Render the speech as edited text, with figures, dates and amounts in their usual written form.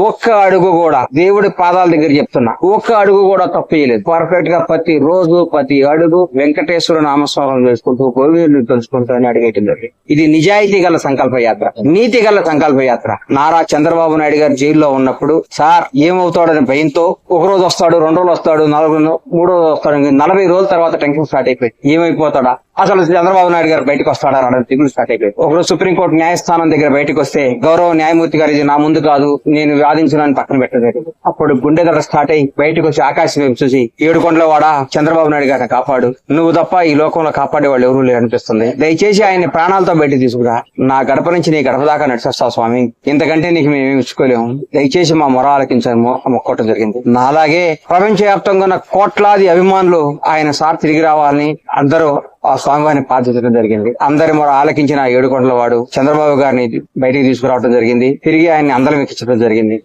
ఒక్క అడుగు కూడా దేవుడి పాదాల దగ్గర చెప్తున్నా, ఒక్క అడుగు కూడా తప్పు చేయలేదు. పర్ఫెక్ట్ గా ప్రతి రోజు ప్రతి అడుగు వెంకటేశ్వర నామస్మరణ చేసుకుంటూ గోవిందుని తెలుసుకుంటూ అడిగేటింది. ఇది నిజాయితీ గల సంకల్ప యాత్ర, నీతి గల సంకల్ప యాత్ర. నారా చంద్రబాబు నాయుడు గారు జైల్లో ఉన్నప్పుడు సార్ ఏమవుతాడని భయంతో ఒక రోజు వస్తాడు, 2 రోజులు వస్తాడు, 3 రోజులు వస్తాడు, 40 రోజుల తర్వాత టెన్షన్ స్టార్ట్ అయిపోయింది. ఏమైపోతాడా అసలు చంద్రబాబు నాయుడు గారు బయటకు వస్తాడా అని దిగులు స్టార్ట్ అయిపోయింది. ఒకరోజు సుప్రీంకోర్టు న్యాయస్థానం దగ్గర బయటకు వస్తే గౌరవ న్యాయమూర్తి గారు ఇది నా ముందు కాదు, నేను వాదించడానికి పక్కన పెట్టలేదు. అప్పుడు గుండె దడ స్టార్ట్ అయ్యి బయటకు వచ్చి ఆకాశం వైపు చూసి, 7 కొండల వాడ చంద్రబాబు నాయుడు గారిని కాపాడు, నువ్వు తప్ప ఈ లోకంలో కాపాడే వాళ్ళు ఎవరూ లేరు అనిపిస్తుంది. దయచేసి ఆయన ప్రాణాలతో బయటకు తీసుకురా, నా గడప నుంచి నీ గడప దాకా నడిచేస్తావు స్వామి, ఇంతకంటే నీకు మేము ఇచ్చుకోలేము, దయచేసి మా మొర ఆలకించని మొక్కోవటం జరిగింది. నాలాగే ప్రపంచవ్యాప్తంగా ఉన్న కోట్లాది అభిమానులు ఆయన సార్ తిరిగి రావాలని అందరూ ఆ స్వామివారిని ప్రార్థించడం జరిగింది. అందరి మొర ఆలకించిన 7 కొండల వాడు చంద్రబాబు గారిని బయటికి తీసుకురావడం జరిగింది. తిరిగి ఆయన్ని అందరం ఎక్కించడం జరిగింది.